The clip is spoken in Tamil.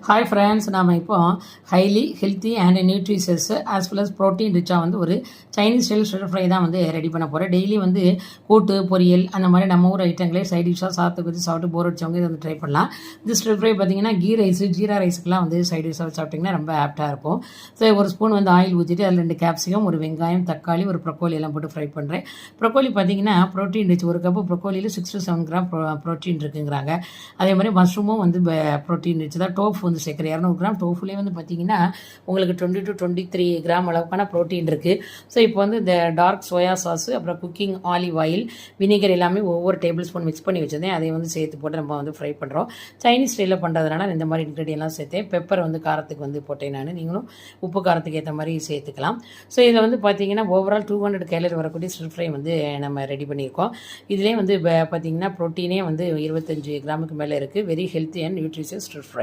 ஹாய் ஃப்ரெண்ட்ஸ், நாம் இப்போ highly healthy and nutritious as well as protein ரிச்சாக வந்து ஒரு சைனீஸ் ஸ்டைல் ஸ்டிர் ஃப்ரை தான் வந்து ரெடி பண்ண போகிறேன். டெய்லி வந்து கூட்டு பொரியல் அந்த மாதிரி நம்ம ஊர் ஐட்டங்களே சைட் டிஷ்ஷாக சாப்பிட்டு வச்சு சாப்பிட்டு போர் அடிச்சவங்க இதை வந்து ட்ரை பண்ணலாம். இந்த ஸ்டிர் ஃப்ரை பார்த்தீங்கன்னா கீ ரைஸு ஜீரா ரைஸுக்கெலாம் வந்து சைட் டிஷ்ஷாக சாப்பிட்டிங்கன்னா ரொம்ப ஆப்டாக இருக்கும். ஸோ ஒரு ஸ்பூன் வந்து ஆயில் ஊற்றிட்டு அதில் 2 கேப்சிகம், ஒரு வெங்காயம், தக்காளி, ஒரு ப்ரொக்கோலி எல்லாம் போட்டு ஃப்ரை பண்ணுறேன். ப்ரொக்கோலி பார்த்தீங்கன்னா ப்ரோட்டீன் ரிச். ஒரு கப்பு ப்ரொக்கோலியில் 6 to 7 கிராம் ப்ரோட்டீன் இருக்குங்கிறாங்க. அதே மாதிரி மஷ்ரூமும் வந்து ப்ரோட்டீன் ரிச் தான். டோஃபு வந்து சேர்க்குறேன். 200 கிராம் டோஃபுலேயே வந்து பார்த்தீங்கன்னா உங்களுக்கு 20 to 23 கிராம் அளவுக்கான ப்ரோட்டீன் இருக்குது. ஸோ இப்போ வந்து இந்த டார்க் சோயா சாஸு, அப்புறம் குக்கிங் ஆலிவ் ஆயில், வினிகர் எல்லாமே ஒவ்வொரு டேபிள் ஸ்பூன் மிக்ஸ் பண்ணி வச்சுருந்தேன். அதை வந்து சேர்த்து போட்டு நம்ம வந்து ஃப்ரை பண்ணுறோம். சைனீஸ் ஸ்டைலில் பண்ணுறதுனால இந்த மாதிரி இன்க்ரீடியெல்லாம் சேர்த்தேன். பெப்பர் வந்து காரத்துக்கு வந்து போட்டேன் நான். நீங்களும் உப்பு காரத்துக்கு ஏற்ற மாதிரி சேர்த்துக்கலாம். ஸோ இதில் வந்து பார்த்தீங்கன்னா ஓவரால் 200 கேலரி வரக்கூடிய ஸ்டிர் ஃப்ரை வந்து நம்ம ரெடி பண்ணியிருக்கோம். இதுலேயே வந்து பார்த்தீங்கன்னா ப்ரோட்டீனே வந்து 25 கிராமுக்கு மேலே இருக்குது. Very healthy and nutritious stir fry.